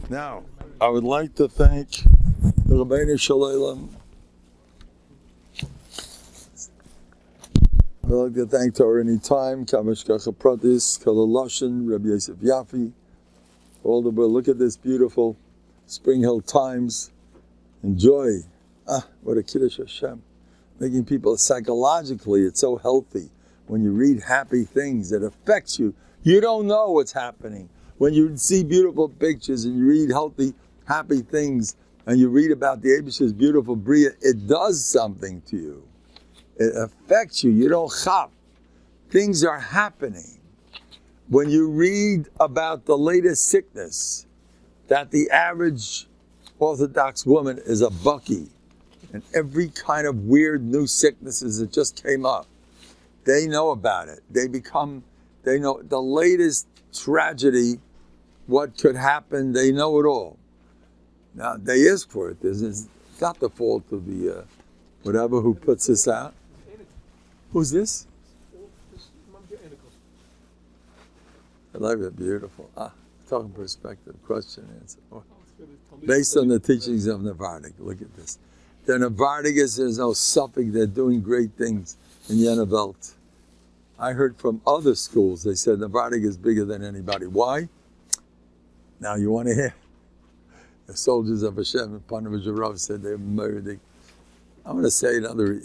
Now, I would like to thank the Rabbeinu Shalom. I'd like to thank Torah Anytime, Kamashkacha Pratis, Kalaloshin, Rabbi Yosef Yafi, all the world. Look at this beautiful Spring Hill Times. Enjoy. What a Kiddush Hashem. Making people psychologically, it's so healthy. When you read happy things, it affects you. You don't know what's happening. When you see beautiful pictures and you read healthy, happy things, and you read about the Abish's beautiful Bria, it does something to you. It affects you. You don't chap. Things are happening. When you read about the latest sickness, that the average Orthodox woman is a bucky, and every kind of weird new sicknesses that just came up, they know about it. They know the latest tragedy, what could happen, they know it all. Now, they ask for it. It's not the fault of the whatever who puts this out. Who's this? I like it. Beautiful. Talking perspective, question, answer. Based on the teachings of Novandig. Look at this. The Novandig is there's no suffix. They're doing great things in Yenevelt. I heard from other schools, they said Novandig is bigger than anybody. Why? Now you want to hear? The soldiers of Hashem, Panavajarav said they're murdered. I'm going to say another,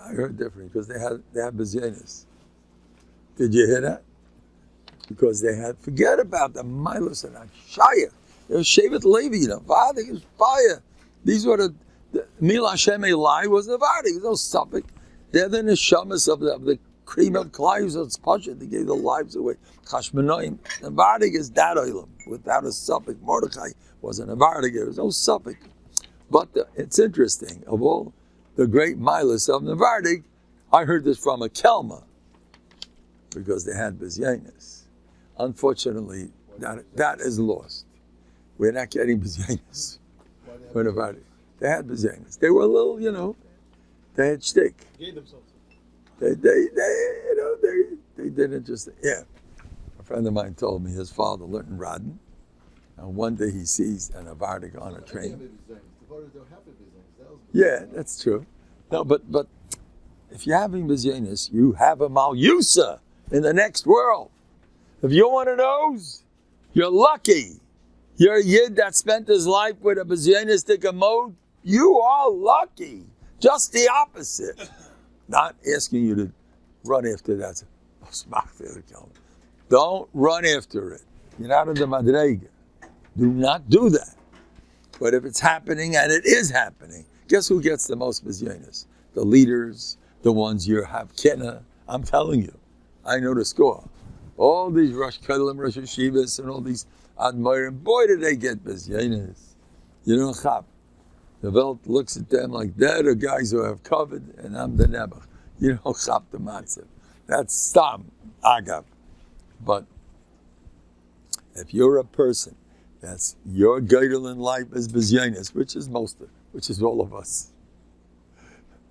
I heard different, because they had Bezyenis. Did you hear that? Because they had, forget about the Milos and Ashaya. It was Shevet Levi, Novandig is fire. These were the Mil Hashem Elai was Novandig, there's no suffix. They're the neshamas of the cream of Klai, so it's Pasha, they gave their lives away. Chashmanoim, Novandig is that oilam, without a suffix. Mordechai wasn't Novandig, there was no suffix. But it's interesting, of all the great milas of Novandig, I heard this from a Kelma, because they had Bezyenis. Unfortunately, that is lost. We're not getting Bezyenis for Novandig. They had Bezyenis. They were a little, they had shtick. Gave themselves. They did interesting. Yeah. A friend of mine told me his father learned in Rodden, and one day he sees an Novandig on a train. Yeah, that's true. No, but if you're having Bezyenis, you have a Malyusa in the next world. If you're one of those, you're lucky. You're a Yid that spent his life with a Bezyenistic mode. You are lucky. Just the opposite. Not asking you to run after that. Don't run after it. You're not in the Madrega. Do not do that. But if it's happening, and it is happening, guess who gets the most Bezyenis? The leaders, the ones you have Kenna. I'm telling you, I know the score. All these Rosh Kedelim, Rosh Yeshivas, and all these Admirim, boy, did they get Bezyenis. You don't chap. The Welt looks at them like they're the guys who have covered, and I'm the Nebuch. You don't chap the matzav. That's Stam, Agav. But if you're a person that's your geidel in life is Bezyenis, which is all of us.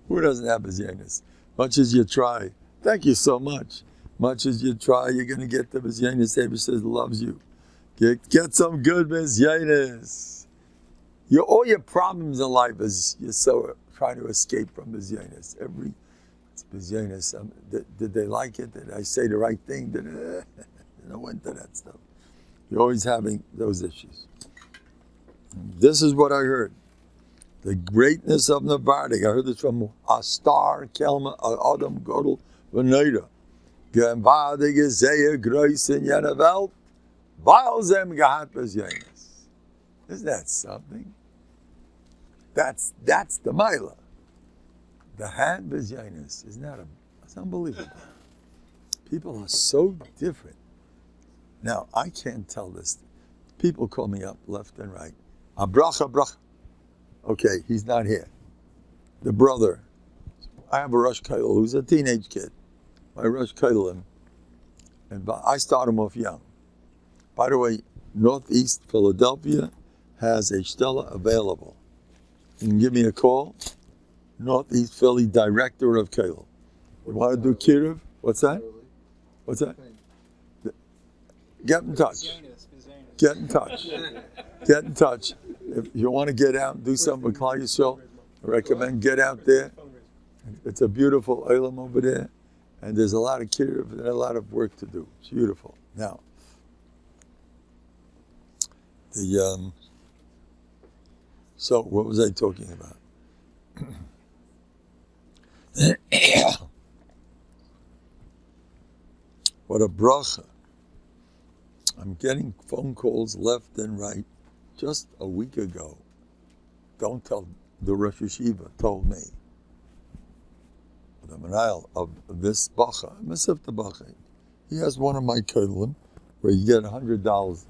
Who doesn't have Bezyenis? Much as you try, thank you so much. Much as you try, you're going to get the Bezyenis. David says loves you. Get some good Bezyenis. All your problems in life is you're so trying to escape from Bezyenis. It's Bezyenis. Did they like it? Did I say the right thing? No into that stuff. You're always having those issues. This is what I heard. The greatness of Novandig. I heard this from Astar, Kelma, Adam, Godel, Veneda. Novandig is sehr groß in jener Welt, weil sie gehat Bezyenis. Isn't that something? That's the Mila. The hand Bezyenis is not it's unbelievable. People are so different. Now, I can't tell this. People call me up left and right. Bracha. Okay, he's not here. The brother. I have a Rosh Kail who's a teenage kid. My Rosh Kailim. And I start him off young. By the way, Northeast Philadelphia has a Stella available. You can give me a call. Northeast Philly Director of Kail. You want to do Kiruv? What's that? What's that? Get in touch. Get in touch. Get in touch. If you want to get out and do something with Klal Yisrael, I recommend get out there. It's a beautiful olam over there, and there's a lot of kiruv and a lot of work to do. It's beautiful. Now, so what was I talking about? What a bracha. I'm getting phone calls left and right. Just a week ago, don't tell, the Rosh Yeshiva told me, the Manail of this bacha, Masifta bacha, he has one of my kodelim where you get $100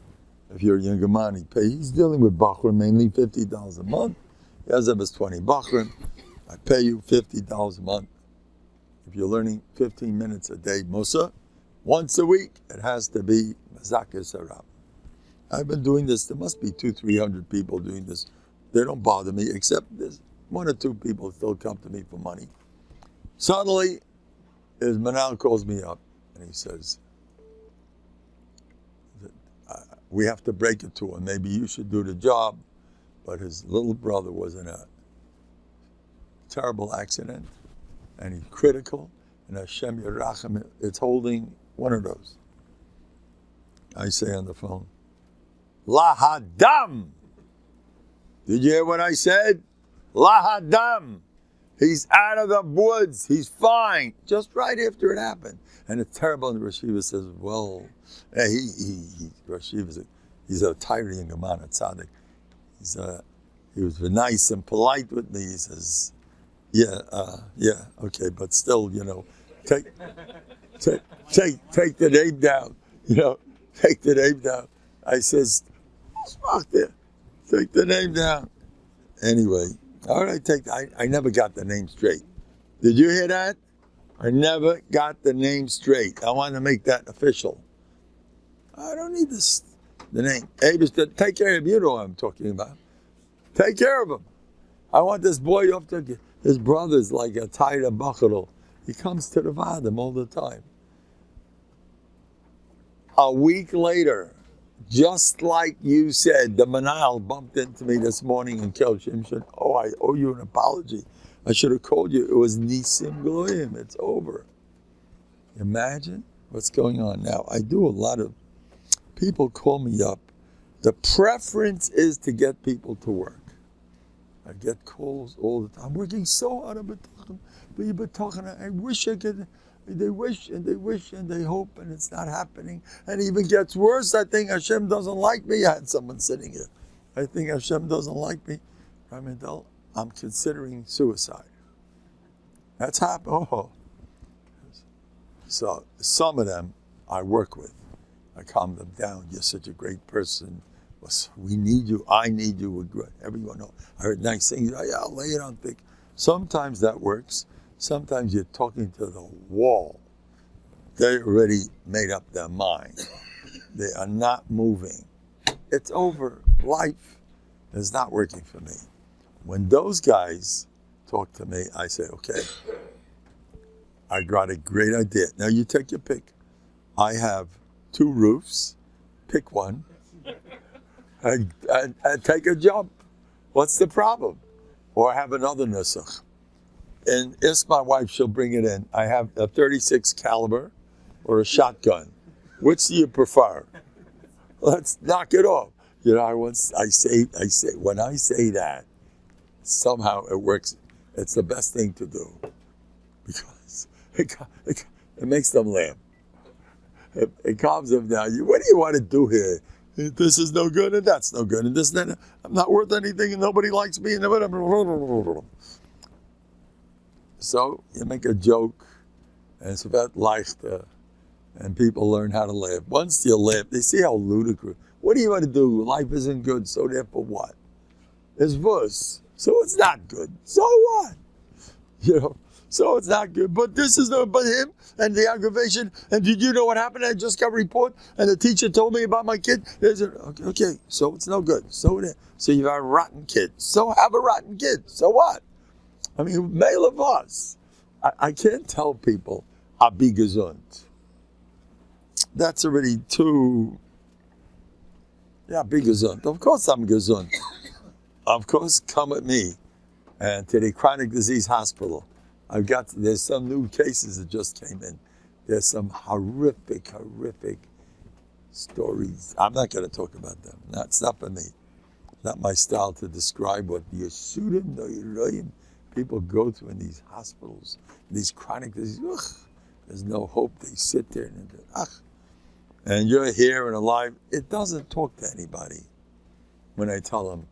if you're a Yangamani pay. He's dealing with bachrim, mainly $50 a month. He has them as 20 bachrim. I pay you $50 a month. If you're learning 15 minutes a day, Musa, once a week, it has to be Mazakir Sarab. I've been doing this. There must be 200-300 people doing this. They don't bother me, except there's 1 or 2 people still come to me for money. Suddenly, his Manal calls me up and he says, we have to break it to him. Maybe you should do the job. But his little brother was in a terrible accident and he's critical. And Hashem Yerachem, it's holding one of those. I say on the phone, Lahadam. Did you hear what I said? Lahadam. He's out of the woods. He's fine. Just right after it happened. And it's terrible. And the Rosh Yeshiva says, well, Rosh Yeshiva, he's a tyree in Gemana Tzaddik. He was nice and polite with me. He says, okay, but still, take the name down. Take the name down. I says, take the name down. Anyway, all right, I never got the name straight. Did you hear that? I never got the name straight. I want to make that official. I don't need the name. Take care of him. You know what I'm talking about. Take care of him. I want this boy up to, his brother's like a Taira Bacharol. He comes to the Vadim all the time. A week later, just like you said, the Manal bumped into me this morning and Kel Shimshon. Oh, I owe you an apology. I should have called you. It was Nisim Gloyim. It's over. Imagine what's going on now. I do a lot of, people call me up. The preference is to get people to work. I get calls all the time. I'm working so hard on B'tachon. I wish I could. They wish and they wish and they hope and it's not happening. And it even gets worse. I think Hashem doesn't like me. I had someone sitting here. I think Hashem doesn't like me. Mendel, I'm considering suicide. That's happened. Oh. So some of them I work with. I calm them down. You're such a great person. We need you. I need you. Everyone knows. I heard nice things. I'll lay it on thick. Sometimes that works. Sometimes you're talking to the wall. They already made up their mind. They are not moving. It's over. Life is not working for me. When those guys talk to me, I say, okay, I got a great idea. Now you take your pick. I have 2 roofs. Pick one. And take a jump. What's the problem? Or I have another nusach. And ask my wife, she'll bring it in. I have a 36 caliber or a shotgun. Which do you prefer? Let's knock it off. When I say that, somehow it works. It's the best thing to do because it makes them laugh. It calms them down. What do you want to do here? This is no good and that's no good and this and that. I'm not worth anything and nobody likes me. So you make a joke and it's about leichter and people learn how to laugh. Once you laugh, they see how ludicrous. What do you want to do? Life isn't good, so therefore what? It's worse. So it's not good. So what? So it's not good. But this is but him and the aggravation. And did you know what happened? I just got a report and the teacher told me about my kid. Okay, so it's no good. So you have a rotten kid. So have a rotten kid. So what? I mean, male of us. I can't tell people, I'll be gesund. That's already too Yeah, be gesund. Of course I'm gesund. Of course, come with me and to the chronic disease hospital. There's some new cases that just came in. There's some horrific stories. I'm not going to talk about them. It's not for me. Not my style to describe what the Yeshudim, people go through in these hospitals, these chronic diseases. Ugh, there's no hope. They sit there and you're here and alive. It doesn't talk to anybody when I tell them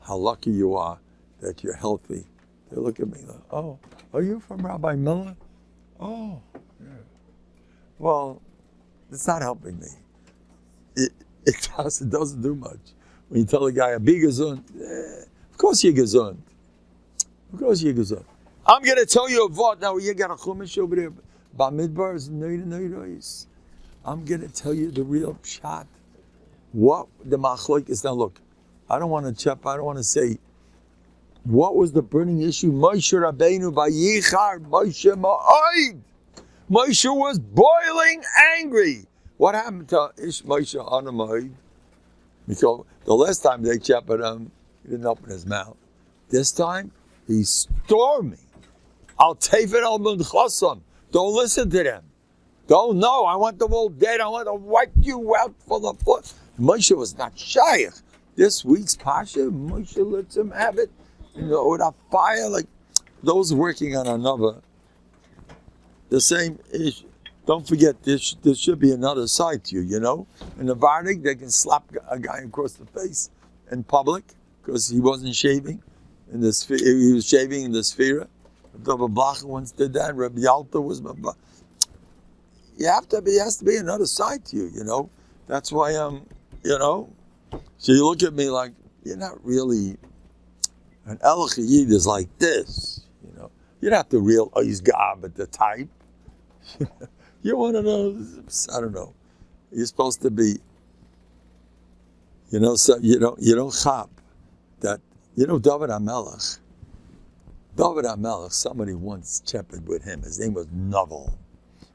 how lucky you are that you're healthy. They look at me like, oh, are you from Rabbi Miller? Oh, yeah. Well, it's not helping me. It doesn't do much. When you tell a guy, be gesund, of course you're gesund. Of course you're gesund. I'm going to tell you a vod. Now, you got a chumash over there. Bamidbar is nois. I'm going to tell you the real shot. What the machloek is. Now, look, I don't want to say, what was the burning issue? Moshe Rabbeinu Vayichar, Moshe Ma'oid. Moshe was boiling angry. What happened to Moshe Anama'oid? Because the last time they shepherded him, he didn't open his mouth. This time, he's storming. Al Tefet al Mundchasam. Don't listen to them. Don't know. I want them all dead. I want to wipe you out for the foot. Moshe was not shaykh. This week's Pasha, Moshe lets him have it. With a fire, like those working on another. The same issue. Don't forget, there should be another side to you, In Novanik, they can slap a guy across the face in public because he wasn't shaving. He was shaving in the sphere. Rabbi Blach once did that. Rabbi Yalta was. There has to be another side to you, That's why So you look at me like, you're not really. An Elach Yid is like this, You're not the real Oiz Gab, the type. You're one of those, I don't know. You're supposed to be, so you don't chap that, David HaMelech. David HaMelech, somebody once shepherded with him. His name was Novel.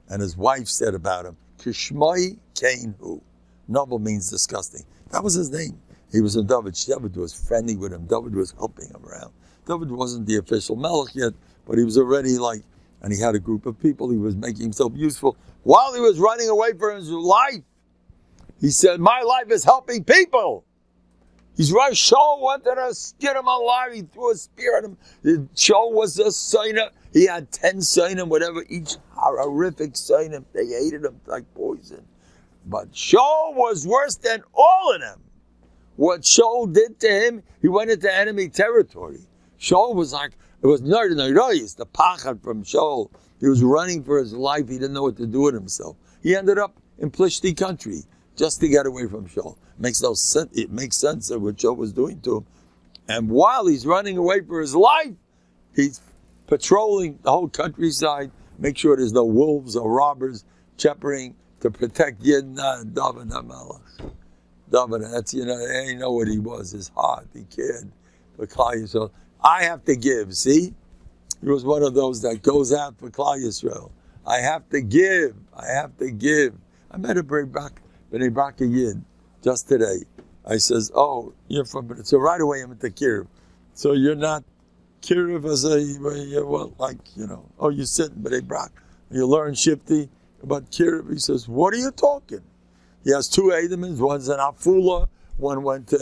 And his wife said about him, Kishmai Kain Hu. Novel means disgusting. That was his name. He was in David. David was friendly with him. David was helping him around. David wasn't the official Melech yet, but he was already and he had a group of people. He was making himself useful. While he was running away for his life, he said, my life is helping people. He's right. Shaul wanted to skin him alive. He threw a spear at him. Shaul was a Sainim. He had 10 Sainim, whatever, each horrific Sainim. They hated him like poison. But Shaul was worse than all of them. What Shaul did to him, he went into enemy territory. Shaul was like, it was the pachad from Shaul. He was running for his life. He didn't know what to do with himself. He ended up in Plishti country just to get away from Shaul. Makes no sense. It makes sense of what Shaul was doing to him. And while he's running away for his life, he's patrolling the whole countryside, make sure there's no wolves or robbers shepherding to protect Yidna and David HaMelech. David, that's, they didn't know what he was, his heart. He cared for Klal Yisrael. I have to give, see? He was one of those that goes out for Klal Yisrael. I have to give. I met a Bnei Brak Yid just today. I says, oh, you're from, so right away I'm at the Kirv. So you're not Kirv as oh, you sit in Bnei Brak. You learn Shifti about Kirv. He says, what are you talking? He has 2 Adamins, one's in Afula, one went to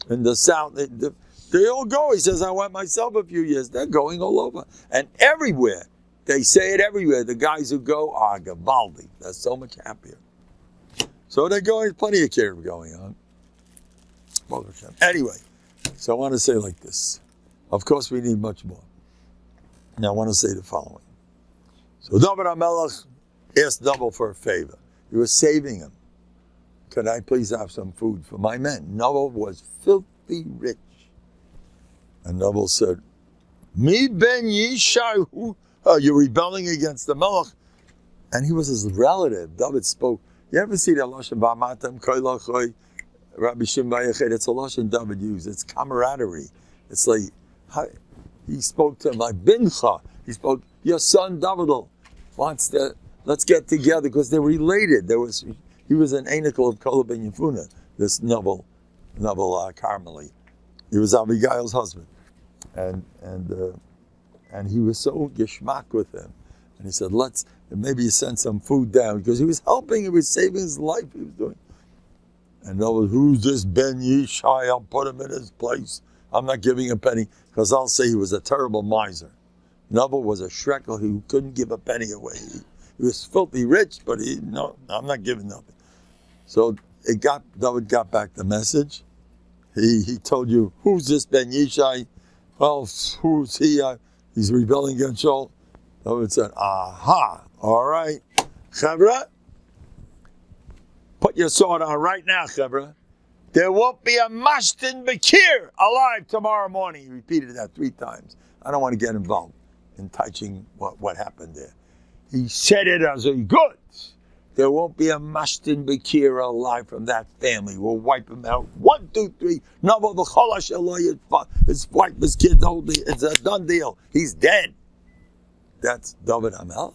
in the south. They all go. He says, I went myself a few years. They're going all over. And everywhere, they say it everywhere. The guys who go are Gavaldi. They're so much happier. So they're going, plenty of care going on. Anyway, so I want to say like this. Of course, we need much more. Now, I want to say the following. So David HaMelech asked Novel for a favor. He was saving him. Could I please have some food for my men? Novel was filthy rich. And Novel said, Mi ben Yishai, you're rebelling against the Melech. And he was his relative. David spoke. You ever see the Lashon Ba'amatam, Koilachoi, Rabbi Shim Bayachet? It's a Lashon David used. It's camaraderie. It's like, he spoke to him like Bincha. He spoke, your son Davidel wants to, let's get together because they're related. He was an anical of Kola ben Yefuna. this Novel Carmeli. He was Abigail's husband, and he was so geschmack with him, and he said, "Let's maybe send some food down," because he was helping, he was saving his life. He was doing. And Novel, who's this Ben Yishai? I'll put him in his place. I'm not giving a penny, because I'll say he was a terrible miser. Novel was a shrekel who couldn't give a penny away. He was filthy rich, but I'm not giving nothing. So David got back the message. He told you, who's this Ben Yishai? Well, who's he? He's rebelling against Shaul. David said, aha, all right. Chevra, put your sword on right now, Chevra. There won't be a mashtin bekir alive tomorrow morning. He repeated that 3 times. I don't want to get involved in touching what happened there. He said it as a good. There won't be a mashtin bekir alive from that family. We'll wipe him out. 1, 2, 3. No, his wife, his kids, it's a done deal. He's dead. That's David HaMelech.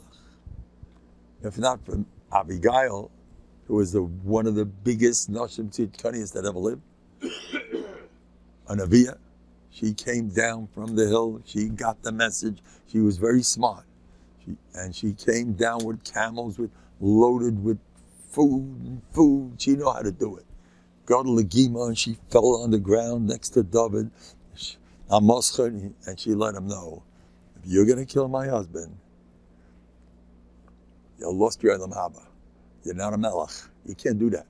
If not for Abigail, who was one of the biggest Nashim Tzidkanias that ever lived, a Neviah. She came down from the hill. She got the message. She was very smart. She came down with camels loaded with food. She knew how to do it. Got to Legima, and she fell on the ground next to David, and she let him know, if you're going to kill my husband, you lost your Elam Haba. You're not a melech. You can't do that.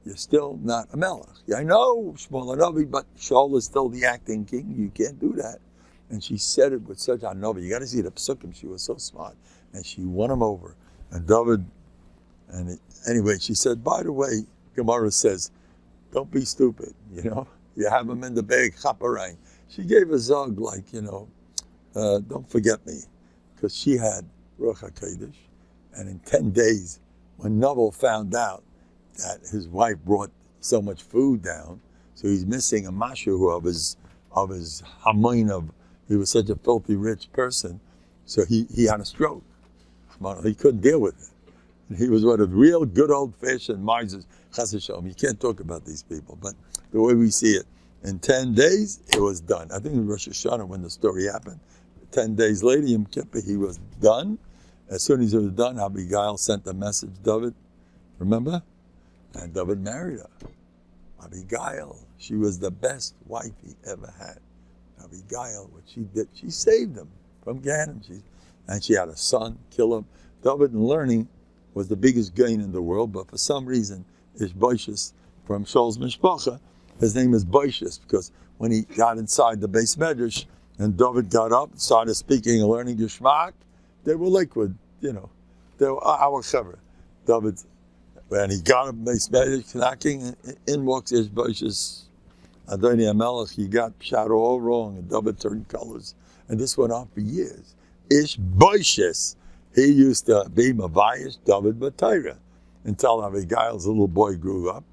You're still not a melech. I know, Shmuel Hanavi, but Shaul is still the acting king. You can't do that. And she said it with such Hanavi. You got to see the psukim. She was so smart. And she won him over. And David, anyway, she said, by the way, Gemara says, don't be stupid, You have him in the bag, chaparang. She gave a zog like, don't forget me. Because she had Ruach HaKodesh. And in 10 days, when Novel found out that his wife brought so much food down, so he's missing a mashu of his hamoin he was such a filthy rich person, so he had a stroke. He couldn't deal with it. And he was one of the real good old-fashioned misers. Chas v'shalom. You can't talk about these people, but the way we see it, in 10 days, it was done. I think in Rosh Hashanah when the story happened, 10 days later, Yom Kippur, he was done. As soon as it was done, Abigail sent a message, David, remember? And David married her. Abigail, she was the best wife he ever had. Abigail, what she did, she saved him from Ganem. And she had a son, kill him. David, in learning, was the biggest gain in the world, but for some reason, Ishbosheth from Shaul's Mishpacha, his name is Boisheth, because when he got inside the base medrash, and David got up, started speaking and learning Yishmak, they were liquid, they were our cover. David, when he got up, base medrash, knocking, in walks Ishbosheth, Adoni HaMelech, he got Pshat all wrong, and David turned colors. And this went on for years. Ishbosheth, he used to be Mavayish David B'Torah until Abigail's little boy grew up.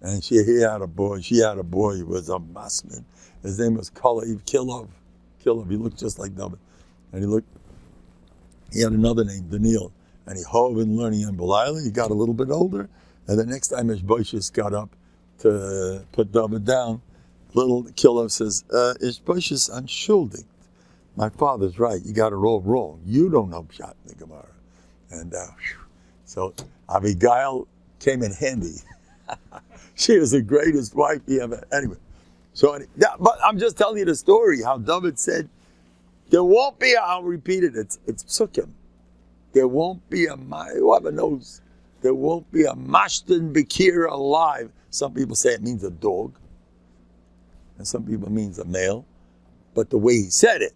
And he had a boy, she had a boy, he was a masman. His name was Kalev Kilov. He looked just like David. And he had another name, Daniel. And he hove in learning in Belayla. He got a little bit older. And the next time Ishbosheth got up to put David down, little Kilov says, Ishbosheth unschuldig. My father's right. You got it all wrong. You don't know Pshat in the Gemara. And so Abigail came in handy. She was the greatest wife he ever had. Anyway, but I'm just telling you the story, how David said, there won't be, I'll repeat it, it's psukim. There won't be whoever knows, there won't be a mashtin bekir alive. Some people say it means a dog, and some people means a male. But the way he said it,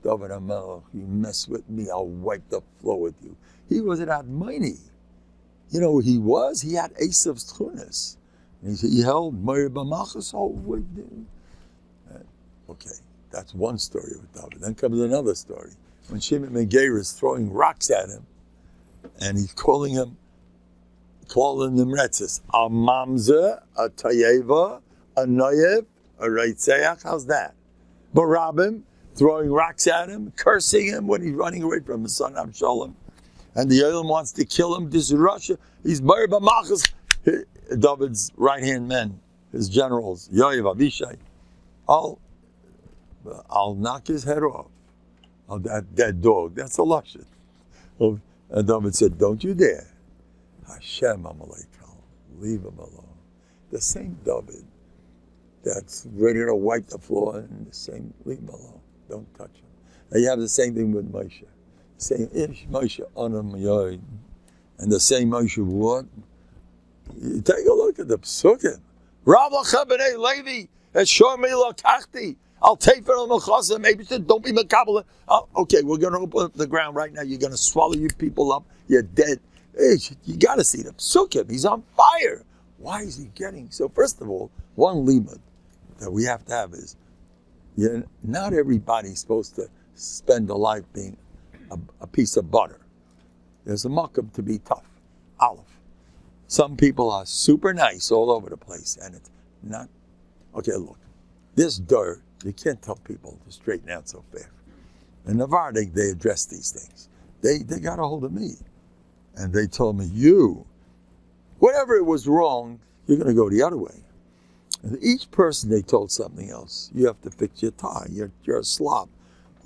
David HaMelech, you mess with me, I'll wipe the floor with you. He was an Admoni. You know who he was? He had Esav's Tchunas. He held Meir B'Machas over there. Okay, that's one story with David. Then comes another story. When Shimon Megair is throwing rocks at him, and he's calling him Retzis. A Mamzer, a Tayeva, a Noyev, a Reitzeach. How's that? Barabim, throwing rocks at him, cursing him when he's running away from his son Absalom. And the Olam wants to kill him. This is Russia. He's Meir B'Machas. David's right-hand men, his generals, Yoav, Abishai, I'll knock his head off. Oh, that dead dog, that's a lashon. Oh, and David said, don't you dare. Hashem Amalekal, leave him alone. The same David that's ready to wipe the floor, and the same, leave him alone. Don't touch him. And you have the same thing with Moshe. Saying, Ish Moshe Anam Yoid. And the same Moshe what? You take a look at the psukim. Rav Lachem b'nei Levi, Eshor mi lakachti. I'll take for them a maybe said, don't be makabel. Oh, okay, we're going to open up the ground right now. You're going to swallow you people up. You're dead. Hey, you got to see the psukim. He's on fire. Why is he getting? So first of all, one limud that we have to have is, not everybody's supposed to spend a life being a piece of butter. There's a makam to be tough. Aleph. Some people are super nice all over the place, and it's not. Okay, look, this dirt, you can't tell people to straighten out so fast. In Novandik, they address these things. They got a hold of me, and they told me, whatever it was wrong, you're going to go the other way. And each person, they told something else. You have to fix your tie. You're a slob.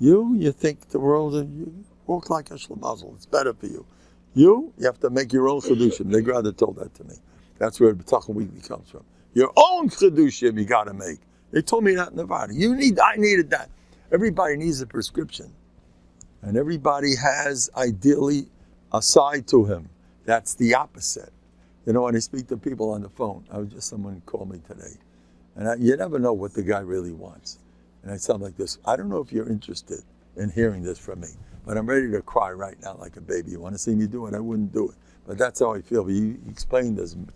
You think the world, you walk like a schlemazel. It's better for you. You have to make your own chedushim. They rather told that to me. That's where Bטחון weekly comes from. Your own chedushim you got to make. They told me that in Nevada. I needed that. Everybody needs a prescription. And everybody has, ideally, a side to him. That's the opposite. You know, when I speak to people on the phone, someone called me today. And you never know what the guy really wants. And I sound like this. I don't know if you're interested in hearing this from me, but I'm ready to cry right now like a baby. You want to see me do it? I wouldn't do it. But that's how I feel. But you explain this. Do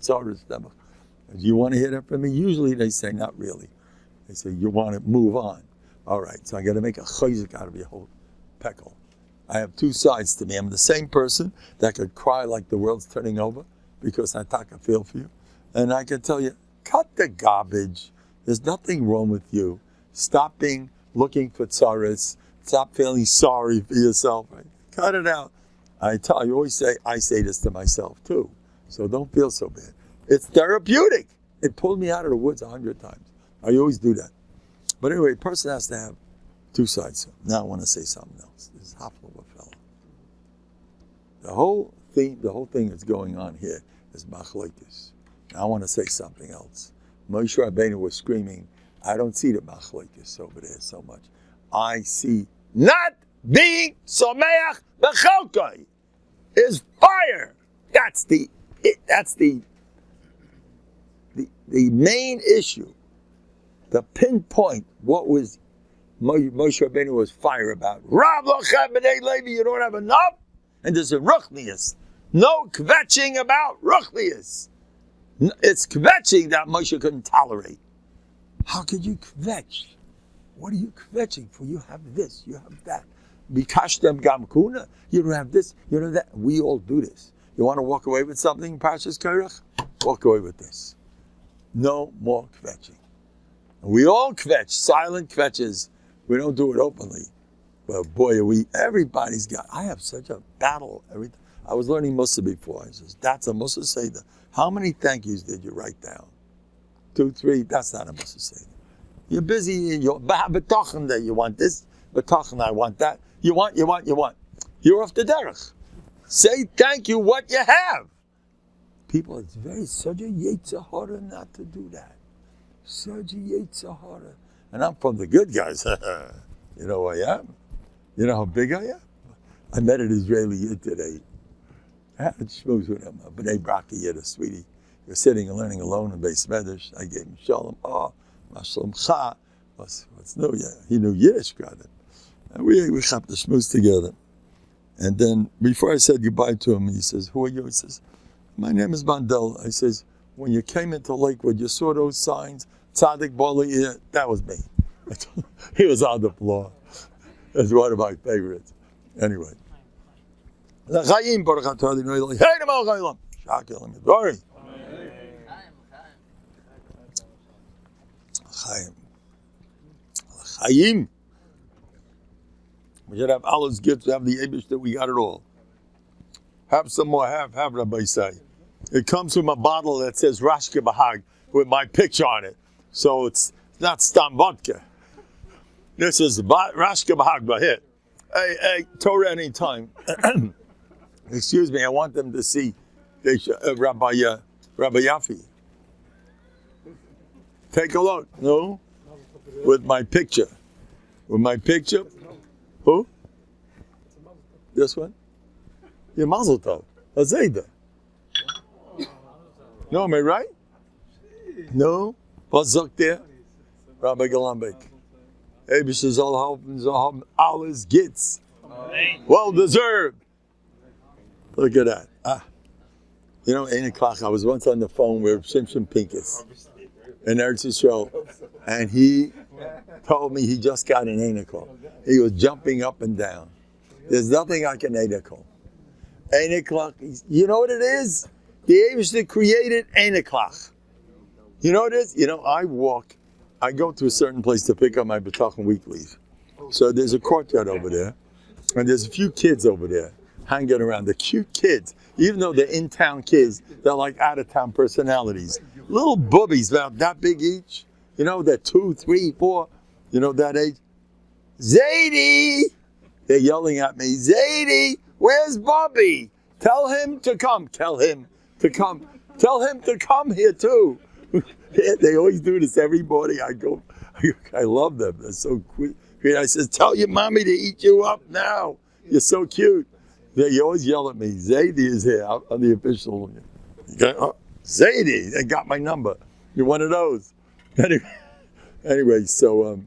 you want to hear that from me? Usually they say, not really. They say, you want to move on. All right, so I got to make a chayzik out of your whole peckle. I have two sides to me. I'm the same person that could cry like the world's turning over because I feel for you. And I can tell you, cut the garbage. There's nothing wrong with you. Stop looking for tzaras. Stop feeling sorry for yourself. Right? Cut it out. I always say, I say this to myself too. So don't feel so bad. It's therapeutic. It pulled me out of the woods 100 times. I always do that. But anyway, a person has to have two sides. Now I want to say something else. This is Hafla fellow. The whole thing that's going on here is machlokes. Now I want to say something else. Moshe Rabbeinu was screaming, I don't see the machlokes over there so much. I see not being someach b'chalkai is fire. That's the main issue. The pinpoint, what was Moshe Rabbeinu was fire about. Rav Lachem b'nei Levi, you don't have enough? And there's a ruchnius. No kvetching about ruchnius. It's kvetching that Moshe couldn't tolerate. How could you kvetch? What are you kvetching for? You have this, you have that. Bikashtem gam kuna. You don't have this, you don't have that. We all do this. You want to walk away with something, Parshas Korach? Walk away with this. No more kvetching. We all kvetch, silent kvetches. We don't do it openly. But boy, everybody's got, I have such a battle. I was learning Musa before. I says, that's a Musa Seder. How many thank yous did you write down? 2, 3, that's not a Musa Seder. You're busy in your bטחון that you want this, bטחון I want that. You want. You're off the derech. Say thank you what you have. People, it's such a yetzer hara not to do that. Such a yetzer hara. And I'm from the good guys. You know who I am? You know how big I am? I met an Israeli yid today. I had schmooze with him. B'nai Braka yid, a sweetie. He was sitting and learning alone in Beis Medrash. I gave him shalom. Oh, mashalomcha. What's new? Yeah, he knew Yiddish, got it. And we chapped the schmooze together. And then before I said goodbye to him, he says, who are you? He says, my name is Mendel. I says, when you came into Lakewood, you saw those signs, Tzaddik Bali, that was me. He was on the floor. That's one of my favorites. Anyway. L'chaim, Baruch atah Adonai Eloheinu, melech haolam, shakel hamidbarim. L'chaim. We should have Allah's gifts, have the Eibush that we got it all. Have some more, have Rabbi say. It comes with a bottle that says Rashke Bahag with my picture on it. So it's not Stam vodka. This is Rashke Bahag Bahit. Hey, Torah anytime. Excuse me, I want them to see Rabbi Yafi. Take a look. No? With my picture. With my picture. Who? This one? Yeah, Mazel Tov. Azeda. No, am I right? No? Was sagt der? Rabbi Galambek. Ebish is all help, alles gets. Well deserved. Look at that. You know, 8 o'clock, I was once on the phone with Shimshon Pincus in Eretz Yisrael, and he told me he just got an 8 o'clock. He was jumping up and down. There's nothing like an 8 o'clock. 8 o'clock, you know what it is? The Eibishter created 8 o'clock. You know what it is? You know, I go to a certain place to pick up my Bטחון weeklies. So there's a courtyard over there, and there's a few kids over there hanging around. The cute kids, even though they're in-town kids, they're like out-of-town personalities. Little boobies, about that big each. You know, they're 2, 3, 4, you know, that age. Zadie! They're yelling at me, Zadie, where's Bobby? Tell him to come. Tell him to come. Tell him to come here too. They always do this every morning. I love them. They're so cute. I says, tell your mommy to eat you up now. You're so cute. They always yell at me. Zadie is here. I'm the official. Zadie, they got my number. You're one of those. Anyway, so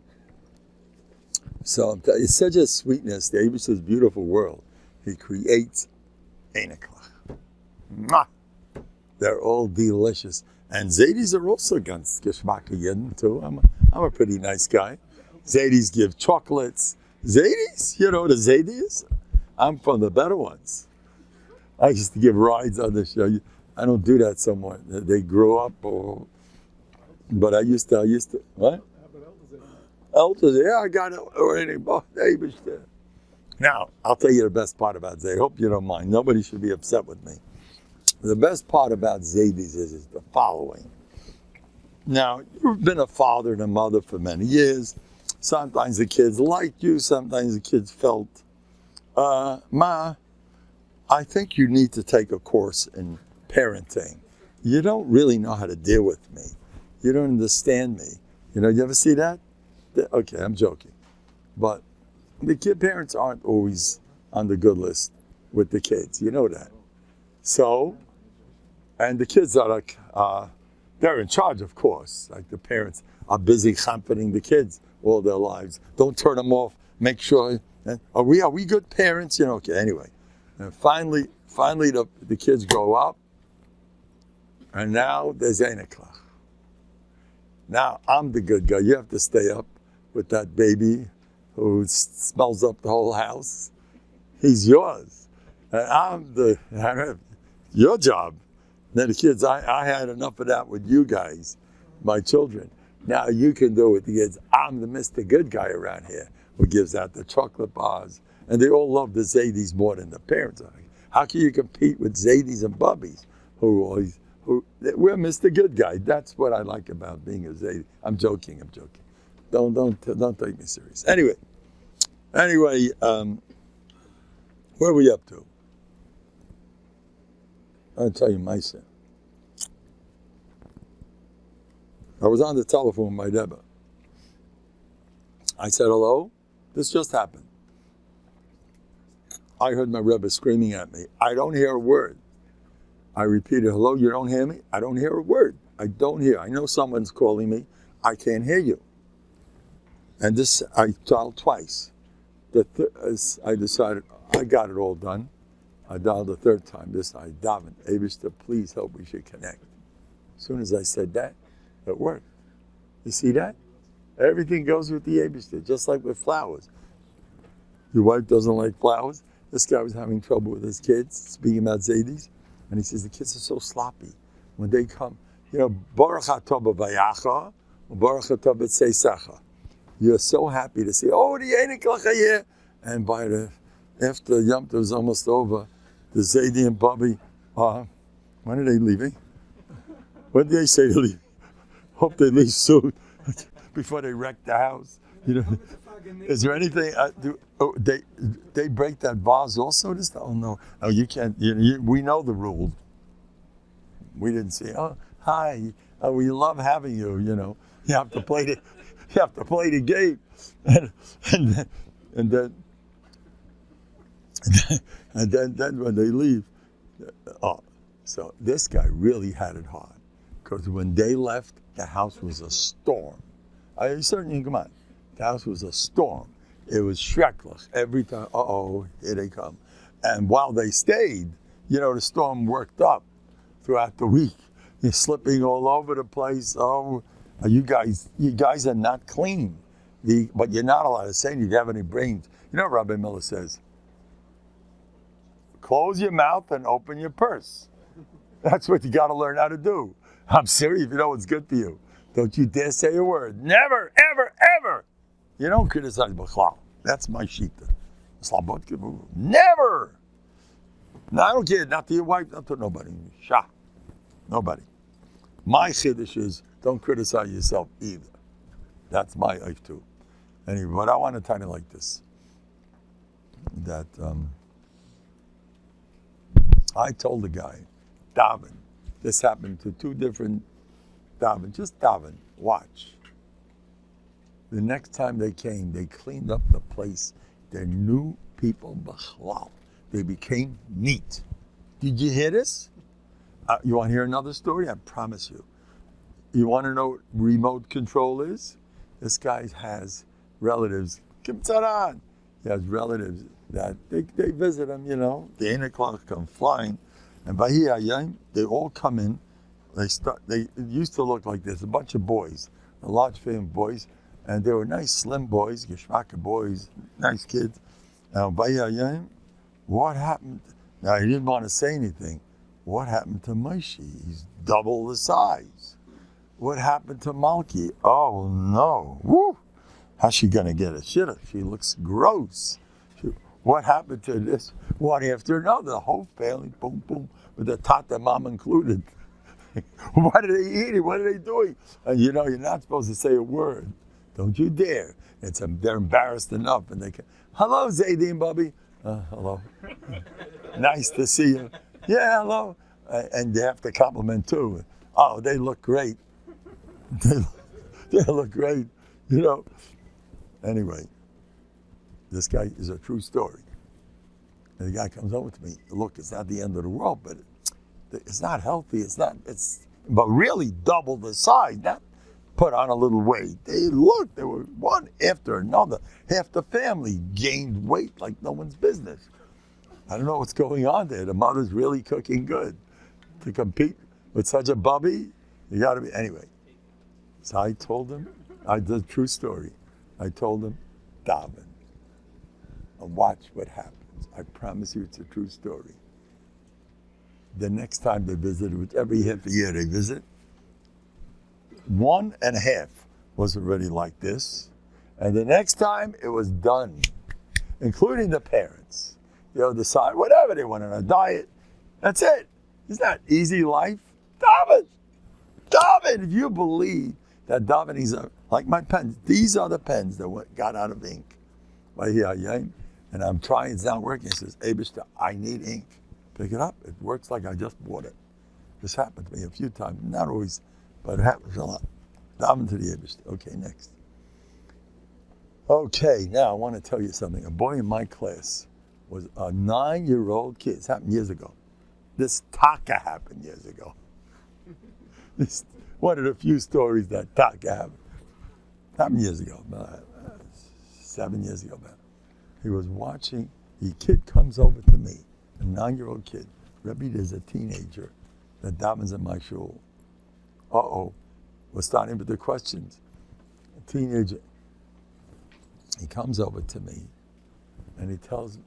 it's such a sweetness. The Abish's beautiful world. He creates 8 o'clock. Mwah! They're all delicious. And Zadies are also ganz geschmackig too. I'm a pretty nice guy. Zadies give chocolates. Zadies? You know what a Zadie is? I'm from the better ones. I used to give rides on the show. I don't do that somewhat. They grow up, but I used to, what? Elders, yeah, I got it already. Now, I'll tell you the best part about Zadie. I hope you don't mind. Nobody should be upset with me. The best part about Zadies is the following. Now, you've been a father and a mother for many years. Sometimes the kids liked you. Sometimes the kids felt, Ma, I think you need to take a course in parenting. You don't really know how to deal with me. You don't understand me. You know, you ever see that? Okay, I'm joking. But the parents aren't always on the good list with the kids. You know that. So, and the kids are like, they're in charge, of course. Like the parents are busy comforting the kids all their lives. Don't turn them off. Make sure, are we good parents? You know, okay, anyway. And finally the kids grow up, and now there's 8 o'clock. Now I'm the good guy. You have to stay up with that baby who smells up the whole house. He's yours. And your job. Then the kids, I had enough of that with you guys, my children. Now you can do it with the kids. I'm the Mr. Good Guy around here who gives out the chocolate bars. And they all love the Zadies more than the parents. How can you compete with Zadies and Bubbies who we're Mr. Good Guy. That's what I like about being a Zadie. I'm joking. Don't take me serious. Anyway, where are we up to? I'll tell you my sin. I was on the telephone with my Rebbe. I said, hello, this just happened. I heard my Rebbe screaming at me. I don't hear a word. I repeated, hello, you don't hear me? I don't hear a word. I don't hear. I know someone's calling me. I can't hear you. And this, I dialed twice. I decided, I got it all done. I dialed the third time. This I davened. Eibishter, please help, we should connect. As soon as I said that, it worked. You see that? Everything goes with the Eibishter, just like with flowers. Your wife doesn't like flowers. This guy was having trouble with his kids, speaking about Zadies. And he says, the kids are so sloppy. When they come, you know, Baruch HaTov B'vayacha, Baruch HaTov B'tzeisacha. You're so happy to see, oh, the Einik Lachayeh. And after Yom Tov is almost over, the Zadie and Bobby are When are they leaving? When did they say to leave? Hope they leave soon before they wreck the house. You know, is there anything? They break that vase also? Oh no! Oh, you can't. We know the rules. We didn't say, oh hi, we love having you. You know, you have to play the game, and then when they leave, so this guy really had it hard, because when they left, the house was a storm. I certainly come on, the house was a storm. It was schrecklich every time. Here they come, and while they stayed, the storm worked up throughout the week. You're slipping all over the place. Oh, you guys are not clean. But you're not allowed to say anything. You have any brains. Rabbi Miller says, close your mouth and open your purse. That's what you got to learn how to do. I'm serious. If you know what's good for you, don't you dare say a word. Never, ever, ever. You don't criticize Bachlal. That's my shita. Never. No, I don't care. Not to your wife, not to nobody. Shah. Nobody. My chiddush is don't criticize yourself either. That's my life too. Anyway, but I want to tell you like this. That I told the guy, daven. This happened to two different daven. Just daven. Watch. The next time they came, they cleaned up the place. They're new people, b'chlal. They became neat. Did you hear this? You want to hear another story? I promise you. You want to know what remote control is? This guy has relatives. Kim Tzaran. He has relatives that they visit him, The 8 o'clock come flying. And they all come in. They used to look like this, a bunch of boys, a large family of boys. And they were nice, slim boys, geschmacke boys, nice kids. And what happened? Now, he didn't want to say anything. What happened to Moshe? He's double the size. What happened to Malki? Oh, no. Woo! How's she going to get a shitter? She looks gross. What happened to this? One after another. The whole family, boom, boom, with the tata mom included. What are they eating? What are they doing? And you're not supposed to say a word. Don't you dare. They're embarrassed enough. And they can, hello, Zaydeen, Bubby. Hello. Nice to see you. Yeah, hello. And they have to compliment too. Oh, they look great. They look great, Anyway, this guy is a true story. And the guy comes over to me. Look, it's not the end of the world, but it's not healthy. But really double the size. Not put on a little weight. They were one after another. Half the family gained weight like no one's business. I don't know what's going on there. The mother's really cooking good. To compete with such a bubby, you got to be, anyway. So I told him, the true story. I told him, daven. And watch what happens. I promise you it's a true story. The next time they visited, which every half a year they visit, 1.5 was already like this. And the next time it was done, including the parents. Decide whatever they want on a diet. That's it. It's not easy life. Daven. If you believe that davening are like my pens. These are the pens that got out of ink. Right here, and I'm trying, it's not working. It says, Eibishter, I need ink. Pick it up. It works like I just bought it. This happened to me a few times. Not always, but it happens a lot. Daven to the Eibishter. Okay, next. Okay, now I want to tell you something. A boy in my class was a 9-year-old kid. This happened years ago. This taka happened years ago. This one of the few stories that taka happened years ago, 7 years ago. He was watching, the kid comes over to me, a 9-year-old kid. Rebbe, there's a teenager that davens in my shul. We're starting with the questions. A teenager, he comes over to me and he tells me,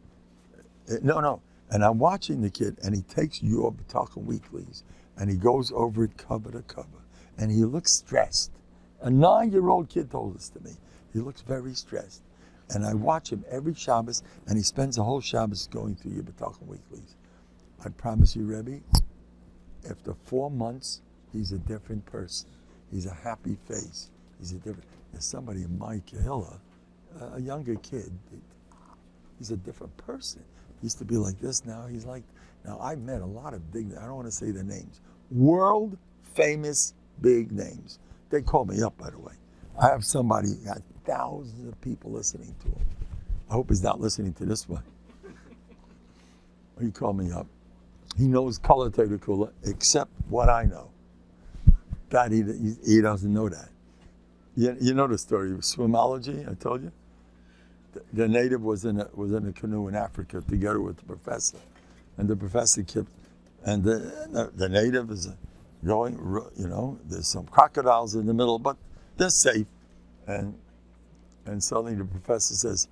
and I'm watching the kid, and he takes your Bטחון weeklies, and he goes over it cover to cover, and he looks stressed. A 9-year-old kid told this to me. He looks very stressed. And I watch him every Shabbos, and he spends the whole Shabbos going through your Bטחון weeklies. I promise you, Rebbe, after 4 months, he's a different person. He's a happy face. There's somebody in my Kehillah, a younger kid, he's a different person. He used to be like this, now he's like, now I've met a lot of big, I don't want to say the names, world famous big names. They call me up, by the way. I have somebody, got thousands of people listening to him. I hope he's not listening to this one. He called me up. He knows color Kula except what I know. That he doesn't know that. You know the story of swimology, I told you? The native was in a canoe in Africa together with the professor. And the professor kept, and the native is going, there's some crocodiles in the middle, but they're safe. And suddenly the professor says,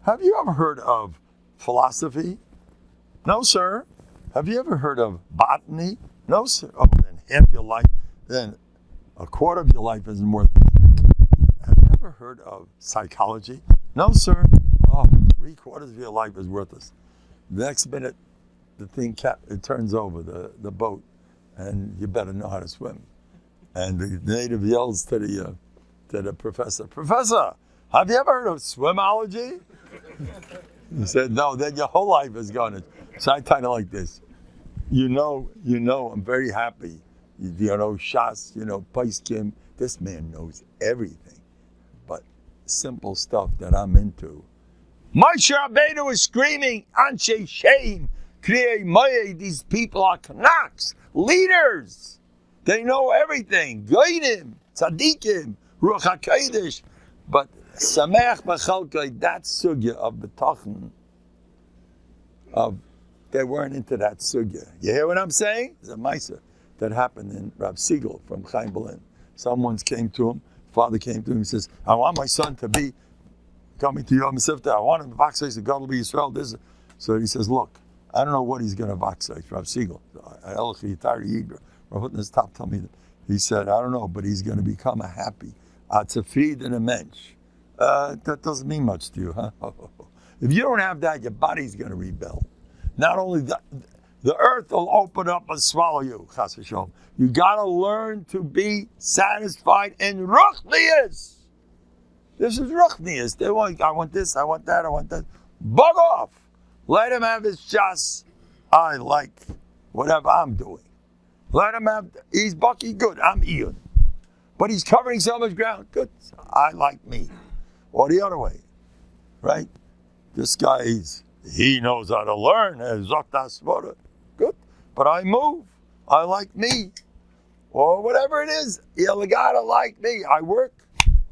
have you ever heard of philosophy? No, sir. Have you ever heard of botany? No, sir. Oh, then half your life, then a quarter of your life isn't worth it. Have you ever heard of psychology? No, sir. Oh, 3/4 of your life is worthless. The next minute, the thing it turns over, the boat, and you better know how to swim. And the native yells to the professor, Professor, have you ever heard of swimology? He said, no, then your whole life is gone. So I kind of like this. You know, I'm very happy. Shas, Paiskim, this man knows everything. But simple stuff that I'm into. Moshe Rabbeinu was screaming, Anshe Shem, Kriyei Moye, these people are Knacks, leaders. They know everything. Goyim, Tzadikim, Ruach HaKodesh. But Sameach B'chalkai, that sugya of Bטחון, they weren't into that sugya. You hear what I'm saying? There's a Maisa that happened in Rab Siegel from Chaim Berlin. Someone came to him, father came to him and says, I want my son to be coming to Yom Sifta. I want him to vaxate the God will be Yisrael. So he says, look, I don't know what he's going to vaxate. Rab Siegel, Rav Hutner's top told me that. He said, I don't know, but he's going to become a happy, a tzefrid and a mensch. That doesn't mean much to you, huh? If you don't have that, your body's going to rebel. Not only that, the earth will open up and swallow you, chas v'shalom. You got to learn to be satisfied in ruchnius. This is ruchnius. They want, I want this, I want that, I want that. Bug off. Let him have his shas. I like whatever I'm doing. Let him have, he's Bucky, good, I'm Ian. But he's covering so much ground, good, I like me. Or the other way, right? This guy, he knows how to learn, good, but I move, I like me. Or whatever it is, you gotta like me. I work,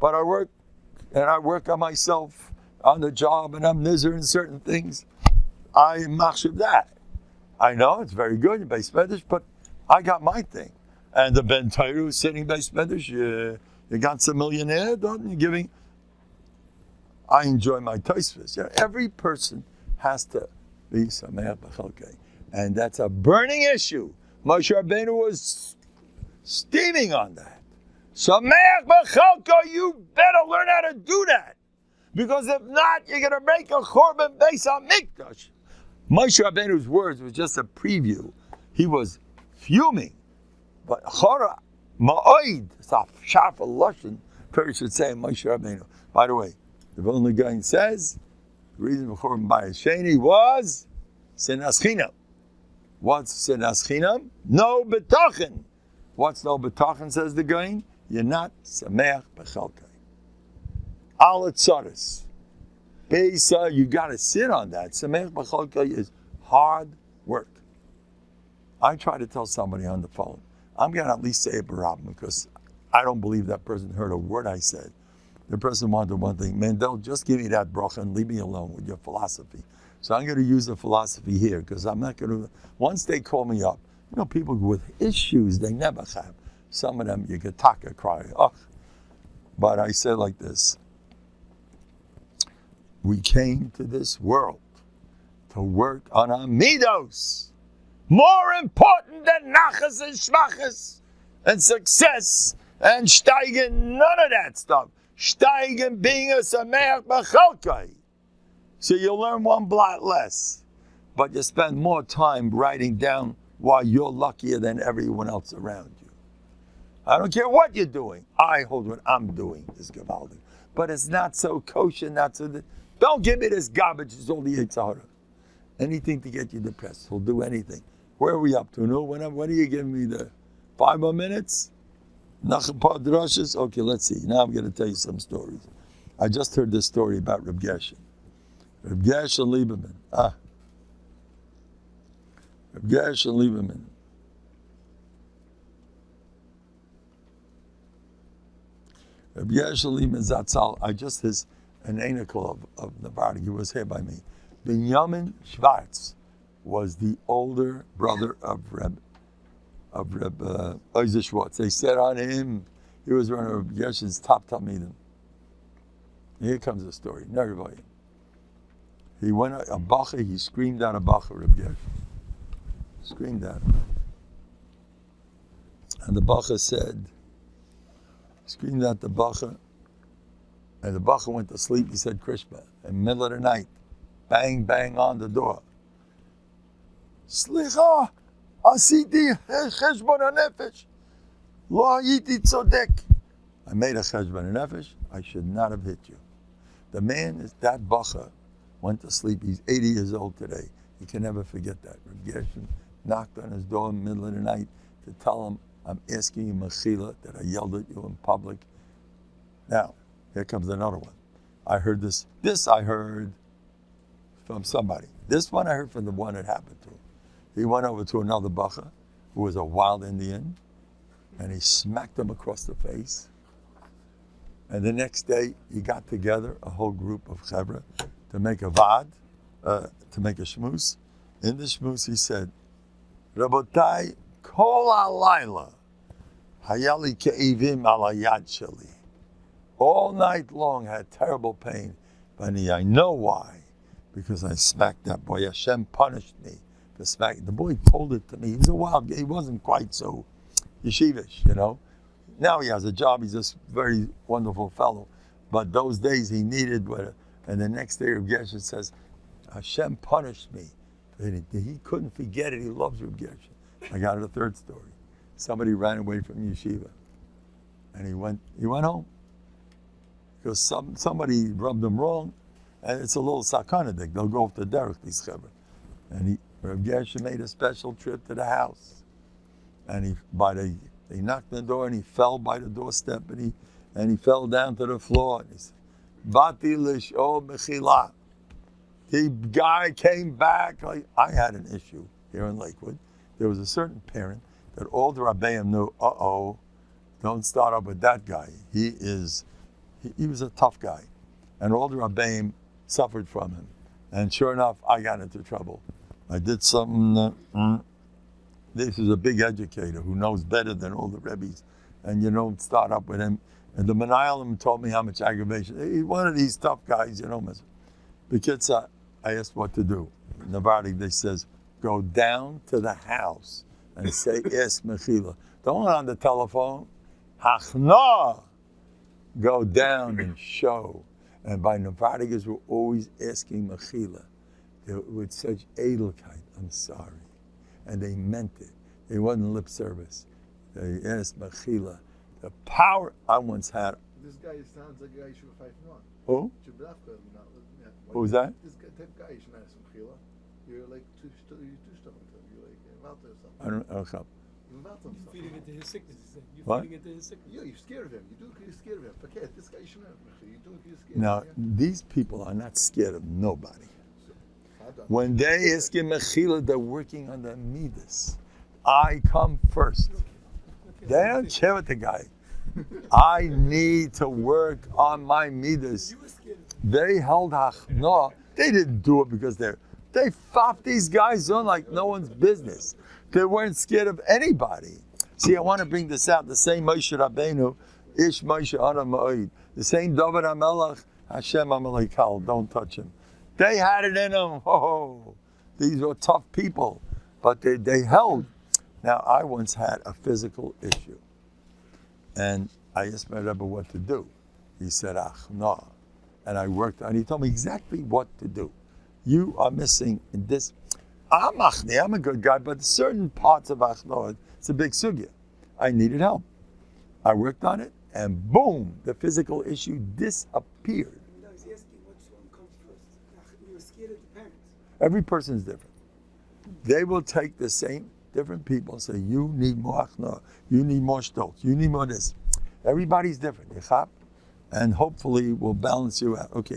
but I work on myself, on the job, and I'm nizzer in certain things. I machshav that. I know, it's very good, you're base medrash, but I got my thing. And the Ben Tairu sitting base medrash, you got some millionaire, don't you, giving. I enjoy my taisvus. Every person has to be sameach b'chalkei. And that's a burning issue. Moshe Rabbeinu was steaming on that. Sameach b'chalkei, you better learn how to do that. Because if not, you're going to make a churban beis hamikdash. Moshe Rabbeinu's words was just a preview. He was fuming. But chora ma'oid, it's a sharp lashon, Perry should say Moshe Rabbeinu. By the way, the Vilna Gaon says, the reason for Churban Bayis Sheni was Sinas Chinam. What's Sinas Chinam? No Bטחון. What's no Bטחון, says the Gaon? You're not Sameach b'chalkei. Al Tzaris. Beisa, you got to sit on that. Sameach b'chalkei is hard work. I try to tell somebody on the phone, I'm going to at least say a barabim because I don't believe that person heard a word I said. The person wanted one thing, Mendel, just give me that bracha and leave me alone with your philosophy. So I'm going to use the philosophy here because I'm not going to, once they call me up, people with issues they never have. Some of them, you could taka cry. Oh. But I said like this, we came to this world to work on our midos. More important than nachas and shmachas and success and steigen, none of that stuff. Steigen being a sameach b'chalkei. So you learn one blot less, but you spend more time writing down why you're luckier than everyone else around you. I don't care what you're doing. I hold what I'm doing is gewaldig. But it's not so kosher, not so... Don't give me this garbage. It's all the Yitzhara. Anything to get you depressed. He'll do anything. Where are we up to? No, when are you giving me the 5 more minutes? Nachapad Drushes? Okay, let's see. Now I'm going to tell you some stories. I just heard this story about Reb Gershon. Reb Gershon Lieberman. Reb Gershon Lieberman. Reb Gershon Lieberman Zatzal. I just his an anacle of Novandig. He was here by me. Binyamin Schwartz was the older brother of Reb Isaac Schwartz. They said on him, he was one of Reb Gershon's top Talmidim. Here comes the story. Nervoy. He went a bacha. He screamed out a bacha. Reb Gershon screamed at him, and the bacha said, screamed at the bacha, and the bacha went to sleep. He said Krishma in the middle of the night. Bang, bang on the door. Slicha, asiti cheshbon hanefesh. Lo hayiti tzodek. I made a cheshbon hanefesh. I should not have hit you. The man, that bacha, went to sleep. He's 80 years old today. He can never forget that. Reb Gershon knocked on his door in the middle of the night to tell him, I'm asking you mechila, that I yelled at you in public. Now, here comes another one. I heard this. This I heard from somebody. This one I heard from the one it happened to. He went over to another bacha who was a wild Indian, and he smacked him across the face. And the next day, he got together a whole group of chevra to make a vad, to make a shmuz. In the shmuz, he said, Rabotai, kol halayla, hayali ke'ivim ala yad sheli. All night long, I had terrible pain. But I know why. Because I smacked that boy. Hashem punished me for smacking. The boy told it to me. He was a wild guy. He wasn't quite so yeshivish, you know. Now he has a job. He's a very wonderful fellow. But those days he needed, and the next day Reb Gershon says, Hashem punished me. And he couldn't forget it. He loves Reb Gershon. I got a third story. Somebody ran away from yeshiva. And he went home. Because somebody rubbed him wrong. And it's a little sakanadik. They'll go off the derech, these chevra. And Reb Gershon made a special trip to the house. And they knocked on the door and he fell by the doorstep and he fell down to the floor. And he said, Bati lish'ol mechila. The guy came back. I had an issue here in Lakewood. There was a certain parent that all the Rabbeim knew, don't start up with that guy. He was a tough guy. And all the Rabbeim suffered from him. And sure enough, I got into trouble. I did something, this is a big educator who knows better than all the Rebbes, and you don't start up with him. And the Menayalim told me how much aggravation. He's one of these tough guys, you know. The kids, I asked what to do. In Novandig, they says, go down to the house and say, ask Mechila. Don't on the telephone. Hachna! Go down and show. And by Novandigers were always asking Mechila. With such edelkeit, I'm sorry. And they meant it. It wasn't lip service. They asked Mechila. The power I once had. This guy sounds like a guy you should fight on. Who? Who's that? This type of guy you should ask Mechila. You're like too stubborn to him. You're like Valter or something. I don't know. You're feeding into his sickness. What? Feeding into his sickness. Yeah, you're scared of him. You do it because you're scared of him. Forget this guy you shouldn't have Mechila. You do it because you're scared Now, of him. these people are not scared of nobody. When they ask him Mechila, they're working on the midas. I come first. They don't care what the guy. I need to work on my midas. They held hachna. They didn't do it because they fopped these guys on like no one's business. They weren't scared of anybody. See, I want to bring this out. The same Moshe Rabbeinu, Ish Moshe Adam Ma'id. The same David HaMelech, Hashem HaMelekal. Don't touch him. They had it in them. Oh, these were tough people, but they held. Now, I once had a physical issue, and I asked my Rebbe what to do. He said, no. And I worked, and he told me exactly what to do. You are missing in this. I'm achni, I'm a good guy, but certain parts of achnod, it's a big sugya. I needed help. I worked on it, and boom, the physical issue disappeared. I was asking which one comes first. You were scared of the parents. Every person is different. They will take the same different people and say, you need more achnod, you need more stolz, you need more this. Everybody's different. And hopefully will balance you out. Okay.